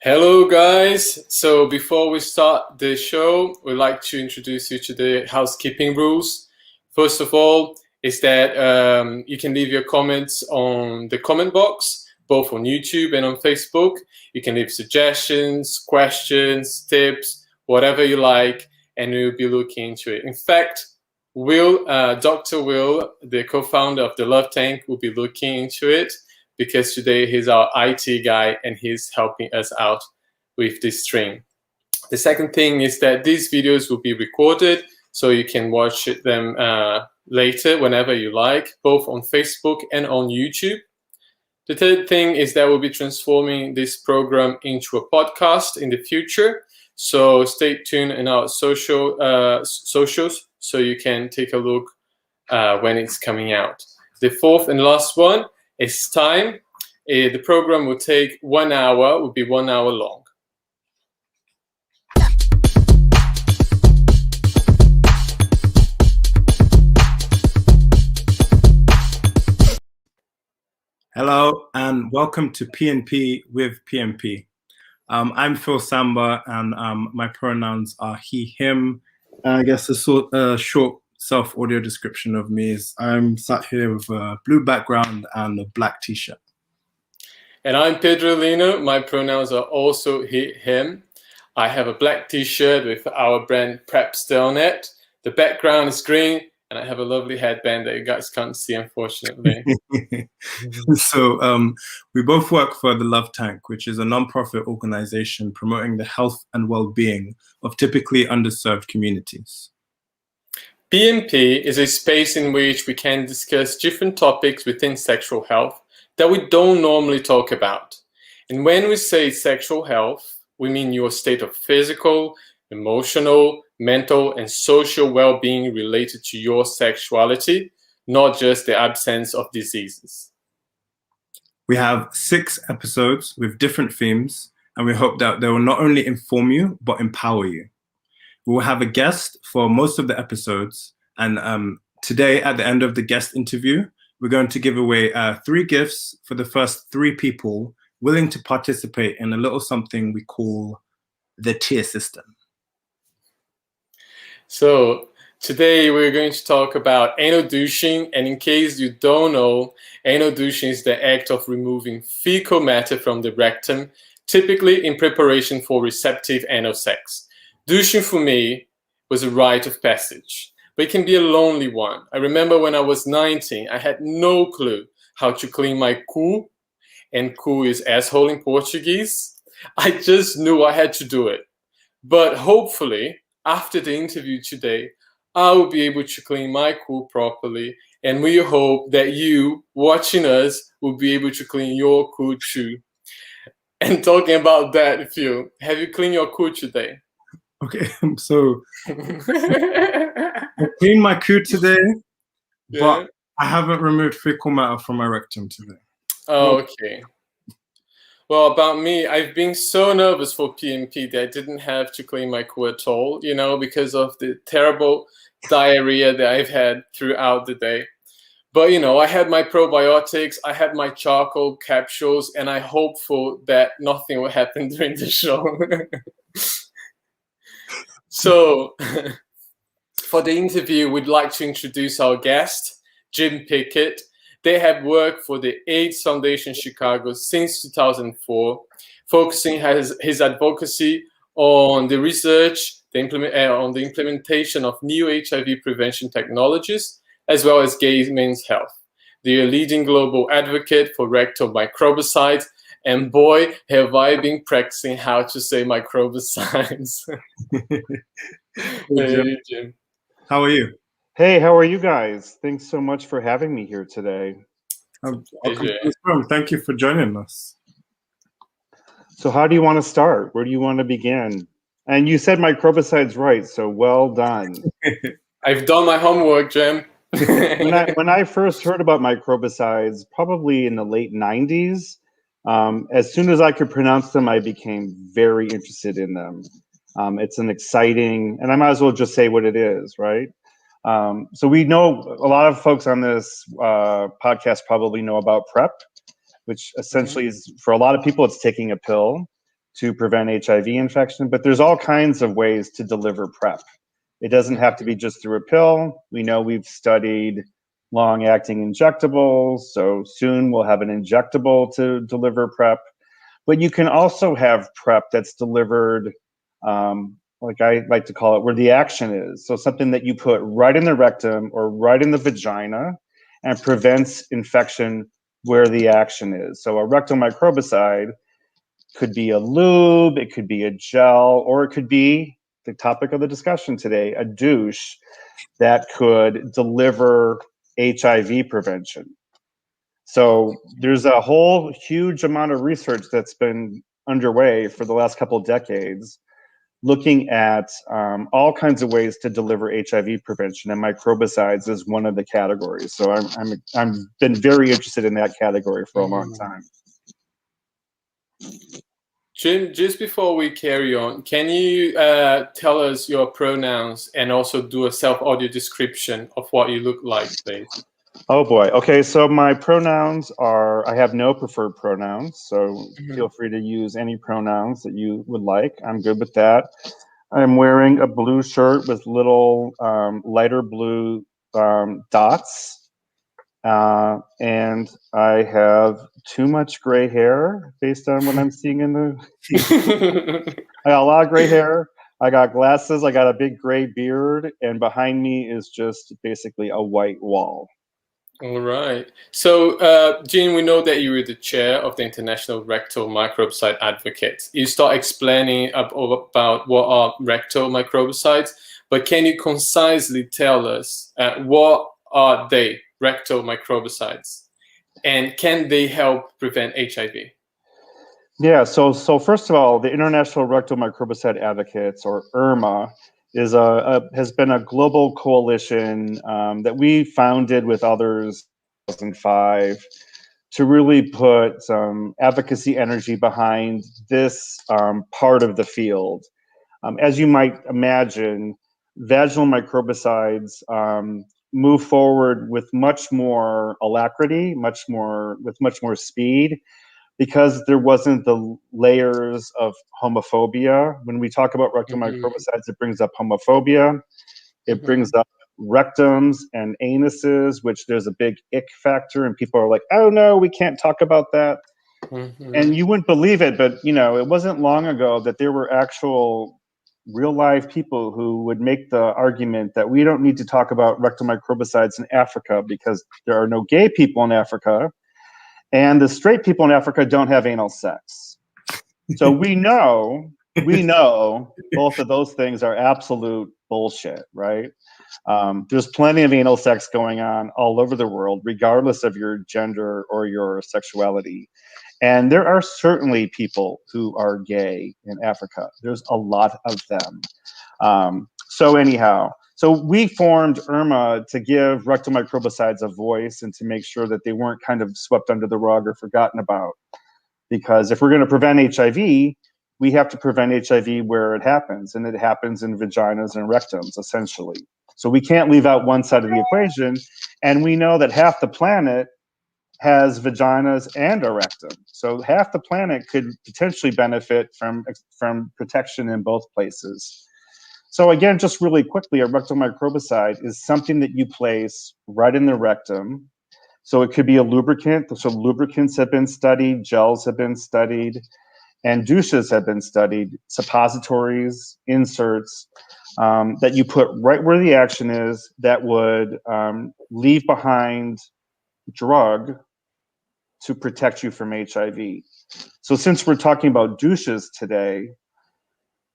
Hello, guys. So before we start the show, we'd like to introduce you to the housekeeping rules. First of all, is that you can leave your comments on the comment box, both on YouTube and on Facebook. You can leave suggestions, questions, tips, whatever you like, and we'll be looking into it. In fact, Dr. Will, the co-founder of the Love Tank, will be looking into it, because today he's our IT guy and he's helping us out with this stream. The second thing is that these videos will be recorded, so you can watch them later whenever you like, both on Facebook and on YouTube. The third thing is that we'll be transforming this program into a podcast in the future. So stay tuned in our socials so you can take a look when it's coming out. The fourth and last one is time. The program will take 1 hour, will be 1 hour long. Hello and welcome to P&P with PMP. I'm Phil Samba and my pronouns are he, him. I guess a short self-audio description of me is I'm sat here with a blue background and a black t-shirt. And I'm Pedro Lino. My pronouns are also he, him. I have a black t-shirt with our brand Prepster on it. The background is green. And I have a lovely headband that you guys can't see, unfortunately. So we both work for the Love Tank, which is a non-profit organization promoting the health and well-being of typically underserved communities. PMP is a space in which we can discuss different topics within sexual health that we don't normally talk about. And when we say sexual health, we mean your state of physical, emotional, mental, and social well-being related to your sexuality, not just the absence of diseases. We have 6 episodes with different themes, and we hope that they will not only inform you, but empower you. We will have a guest for most of the episodes, and today, at the end of the guest interview, we're going to give away 3 gifts for the first 3 people willing to participate in a little something we call the tier system. So today we're going to talk about anal douching, and in case you don't know, anal douching is the act of removing fecal matter from the rectum, typically in preparation for receptive anal sex. Douching for me was a rite of passage, but it can be a lonely one. I remember when I was 19, I had no clue how to clean my cu, and cu is asshole in Portuguese. I just knew I had to do it. But hopefully, after the interview today, I will be able to clean my cu properly, and we hope that you, watching us, will be able to clean your cu too. And talking about that, Phil, have you cleaned your cu today? Okay, so I cleaned my cu today, but I haven't removed fecal matter from my rectum today. Oh, okay. Well, about me, I've been so nervous for PMP that I didn't have to clean my cu at all, because of the terrible diarrhea that I've had throughout the day. But, I had my probiotics, I had my charcoal capsules, and I'm hopeful that nothing will happen during the show. So, for the interview, we'd like to introduce our guest, Jim Pickett. They have worked for the AIDS Foundation Chicago since 2004, focusing his advocacy on the research, on the implementation of new HIV prevention technologies, as well as gay men's health. They are a leading global advocate for rectal microbicides, and boy, have I been practicing how to say microbicides. Hey, Jim. How are you? Hey, how are you guys? Thanks so much for having me here today. Thank you for joining us. So how do you want to start? Where do you want to begin? And you said microbicides right, so well done. I've done my homework, Jim. When I first heard about microbicides, probably in the late 90s, as soon as I could pronounce them, I became very interested in them. It's an exciting, and I might as well just say what it is, right? So we know a lot of folks on this podcast probably know about PrEP, which essentially is, for a lot of people, it's taking a pill. to prevent HIV infection, but there's all kinds of ways to deliver PrEP. It doesn't have to be just through a pill. We know we've studied long-acting injectables, so soon we'll have an injectable to deliver PrEP. But you can also have PrEP that's delivered, like I like to call it, where the action is. So something that you put right in the rectum or right in the vagina and prevents infection where the action is. So a rectal microbicide could be a lube, it could be a gel, or it could be the topic of the discussion today, a douche that could deliver HIV prevention. So there's a whole huge amount of research that's been underway for the last couple of decades looking at all kinds of ways to deliver HIV prevention, and microbicides is one of the categories. So I'm been very interested in that category for a long time. Jim, just before we carry on, can you tell us your pronouns and also do a self-audio description of what you look like, please? Oh boy. Okay, so my pronouns are, I have no preferred pronouns, so feel free to use any pronouns that you would like. I'm good with that. I'm wearing a blue shirt with little lighter blue dots. And I have too much gray hair based on what I'm seeing in the... I got a lot of gray hair. I got glasses. I got a big gray beard. And behind me is just basically a white wall. All right. So, Jean, we know that you were the chair of the International Rectal Microbicide Advocates. You start explaining about what are rectal microbicides, but can you concisely tell us what are they, rectal microbicides, and can they help prevent HIV? Yeah, so first of all, the International Rectal Microbicide Advocates, or IRMA, is has been a global coalition that we founded with others in 2005 to really put some advocacy energy behind this part of the field. As you might imagine, vaginal microbicides move forward with much more alacrity, with much more speed, because there wasn't the layers of homophobia. When we talk about rectal microbicides, it brings up homophobia. It brings up rectums and anuses, which there's a big ick factor, and people are like, oh no, we can't talk about that. And you wouldn't believe it, but you know, it wasn't long ago that there were actual real live people who would make the argument that we don't need to talk about rectal microbicides in Africa because there are no gay people in Africa. And the straight people in Africa don't have anal sex. So we know both of those things are absolute bullshit, right? There's plenty of anal sex going on all over the world, regardless of your gender or your sexuality. And there are certainly people who are gay in Africa. There's a lot of them. So we formed IRMA to give rectal microbicides a voice and to make sure that they weren't kind of swept under the rug or forgotten about. Because if we're going to prevent HIV, we have to prevent HIV where it happens, and it happens in vaginas and rectums, essentially. So we can't leave out one side of the equation, and we know that half the planet has vaginas and a rectum. So half the planet could potentially benefit from protection in both places. So again, just really quickly, a rectal microbicide is something that you place right in the rectum. So it could be a lubricant. So lubricants have been studied, gels have been studied, and douches have been studied, suppositories, inserts, that you put right where the action is that would leave behind drug to protect you from HIV. So since we're talking about douches today,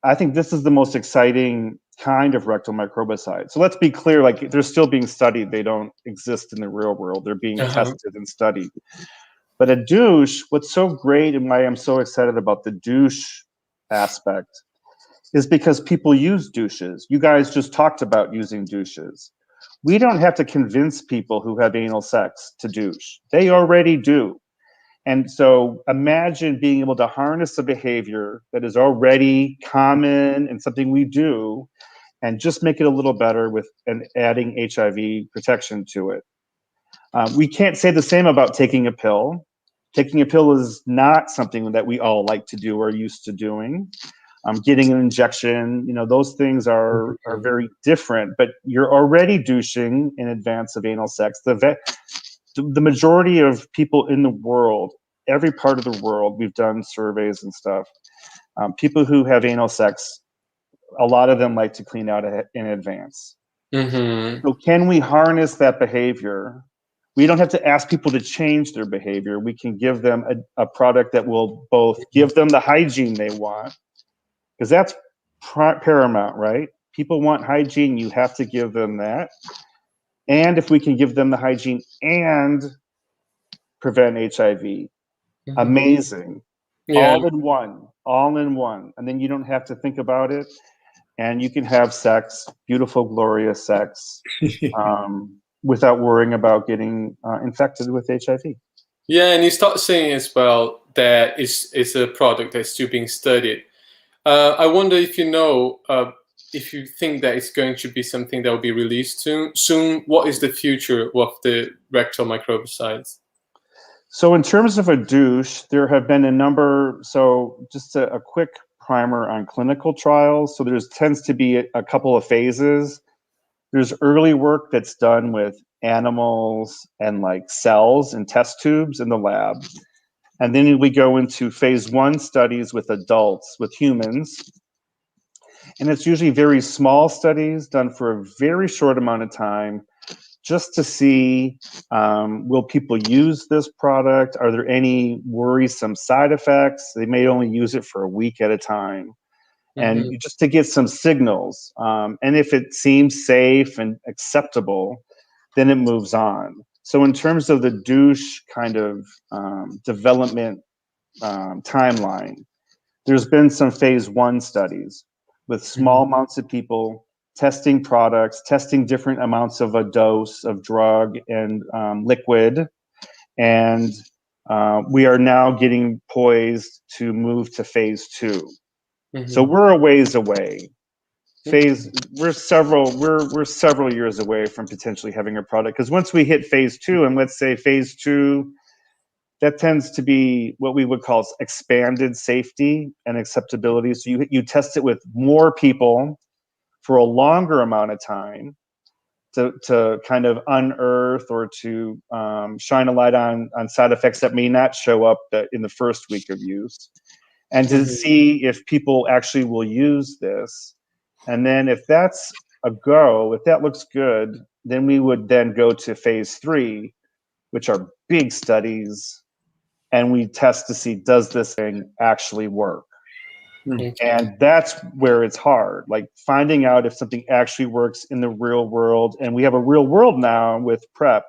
I think this is the most exciting kind of rectal microbicide. So let's be clear, like they're still being studied. They don't exist in the real world. They're being tested and studied. But a douche, what's so great and why I'm so excited about the douche aspect is because people use douches. You guys just talked about using douches. We don't have to convince people who have anal sex to douche. They already do. And so imagine being able to harness a behavior that is already common and something we do, and just make it a little better with adding HIV protection to it. We can't say the same about taking a pill. Taking a pill is not something that we all like to do or used to doing. Getting an injection, those things are very different, but you're already douching in advance of anal sex. The majority of people in the world, every part of the world, we've done surveys and stuff, people who have anal sex, a lot of them like to clean out in advance. So can we harness that behavior? We don't have to ask people to change their behavior. We can give them a product that will both give them the hygiene they want, because that's paramount, right? People want hygiene. You have to give them that. And if we can give them the hygiene and prevent HIV, amazing. Yeah. All in one. And then you don't have to think about it. And you can have sex, beautiful, glorious sex, without worrying about getting infected with HIV. Yeah, and you start saying as well that it's a product that's still being studied. I wonder if if you think that it's going to be something that will be released soon. What is the future of the rectal microbicides? So in terms of a douche, there have been a number. So just a quick primer on clinical trials. So there's tends to be a couple of phases. There's early work that's done with animals and like cells and test tubes in the lab. And then we go into phase 1 studies with adults, with humans. And it's usually very small studies done for a very short amount of time, just to see, will people use this product? Are there any worrisome side effects? They may only use it for a week at a time. And just to get some signals. And if it seems safe and acceptable, then it moves on. So in terms of the douche kind of development timeline, there's been some phase 1 studies with small amounts of people testing products, testing different amounts of a dose of drug and liquid. And we are now getting poised to move to phase 2. So we're a ways away. We're several years away from potentially having a product, because once we hit phase 2, and let's say phase 2, that tends to be what we would call expanded safety and acceptability. So you test it with more people for a longer amount of time to kind of unearth or to shine a light on side effects that may not show up in the first week of use, and to see if people actually will use this. And then if that's a go, if that looks good, then we would then go to phase 3, which are big studies, and we test to see, does this thing actually work? And that's where it's hard, like finding out if something actually works in the real world. And we have a real world now with PrEP,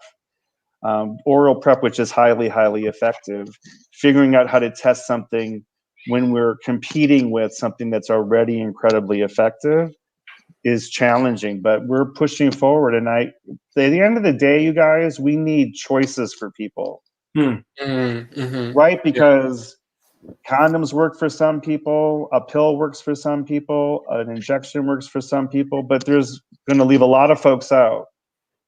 oral PrEP, which is highly, highly effective. Figuring out how to test something when we're competing with something that's already incredibly effective is challenging, but we're pushing forward. And at the end of the day, you guys, we need choices for people, right? Because condoms work for some people, a pill works for some people, an injection works for some people, but there's going to leave a lot of folks out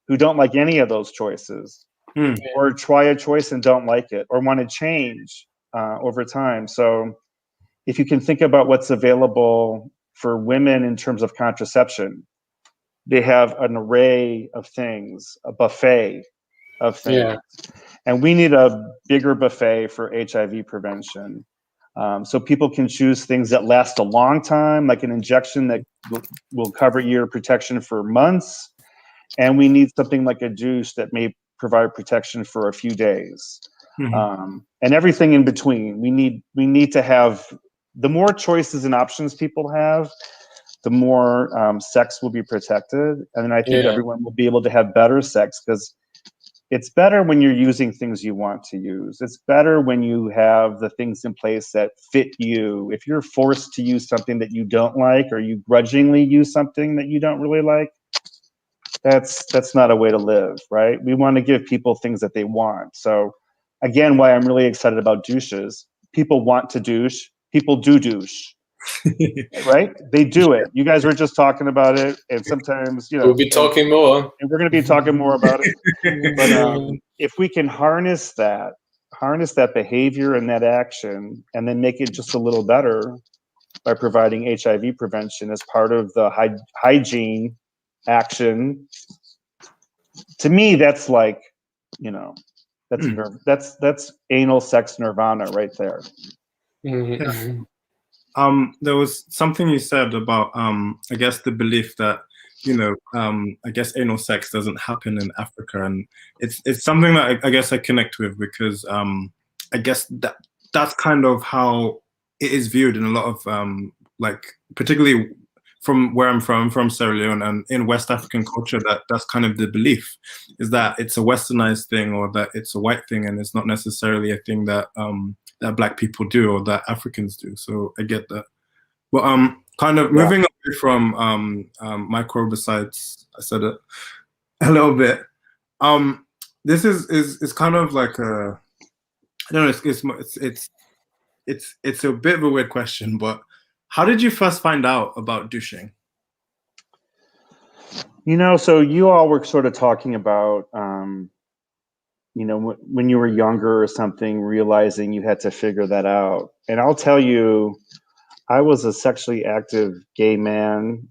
who don't like any of those choices, or try a choice and don't like it, or want to change over time. So if you can think about what's available for women in terms of contraception, they have an array of things, a buffet of things. And we need a bigger buffet for HIV prevention. So people can choose things that last a long time, like an injection that will cover your protection for months. And we need something like a douche that may provide protection for a few days. And everything in between. We need to have, the more choices and options people have, the more sex will be protected. And then I think everyone will be able to have better sex, because it's better when you're using things you want to use. It's better when you have the things in place that fit you. If you're forced to use something that you don't like, or you grudgingly use something that you don't really like, that's not a way to live, right? We want to give people things that they want. So again, why I'm really excited about douches. People want to douche. People do douche. Right? They do it. You guys were just talking about it, and sometimes, we'll be talking more. And we're going to be talking more about it. But if we can harness harness that behavior and that action and then make it just a little better by providing HIV prevention as part of the hygiene action. To me, that's like, that's anal sex nirvana right there. Mm-hmm. There was something you said about, I guess, the belief that, I guess anal sex doesn't happen in Africa, and it's something that I guess I connect with because I guess that's kind of how it is viewed in a lot of like, particularly from where I'm from Sierra Leone, and in West African culture, that's kind of the belief, is that it's a westernized thing or that it's a white thing, and it's not necessarily a thing that that Black people do or that Africans do. So I get that. But kind of moving away from microbicides, I said it a little bit. This is kind of like a, I don't know, it's a bit of a weird question, but how did you first find out about douching? So you all were sort of talking about, when you were younger or something, realizing you had to figure that out. And I'll tell you, I was a sexually active gay man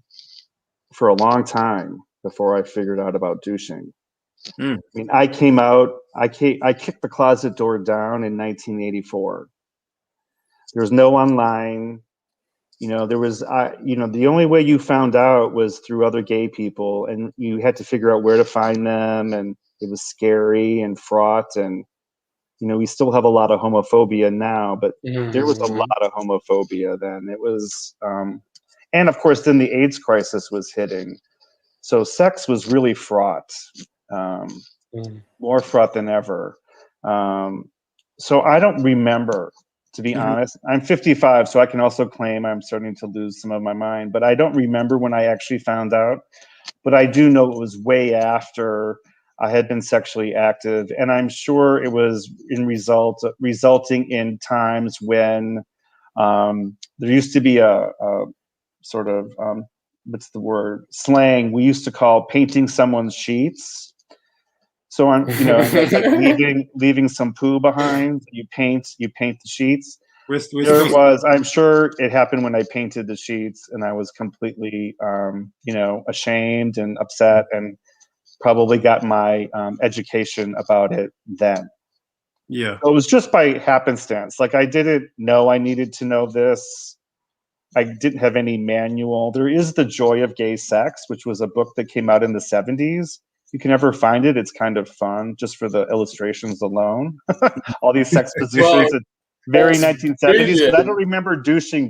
for a long time before I figured out about douching. I mean, I came out, I kicked the closet door down in 1984. There was no online. There was, the only way you found out was through other gay people, and you had to figure out where to find them, and it was scary and fraught, and, we still have a lot of homophobia now, but there was a lot of homophobia then. It was, and of course, then the AIDS crisis was hitting. So sex was really fraught, more fraught than ever. So I don't remember, to be honest. I'm 55, so I can also claim I'm starting to lose some of my mind, but I don't remember when I actually found out. But I do know it was way after I had been sexually active, and I'm sure it was resulting in times when there used to be a sort of what's the word, slang we used to call painting someone's sheets. So I'm, it's like leaving some poo behind. You paint the sheets. There it was. I'm sure it happened when I painted the sheets, and I was completely, ashamed and upset, and probably got my education about it then. Yeah. So it was just by happenstance. Like, I didn't know I needed to know this. I didn't have any manual. There is The Joy of Gay Sex, which was a book that came out in the 70s. You can never find it. It's kind of fun just for the illustrations alone. All these sex positions, very 1970s. But I don't remember douching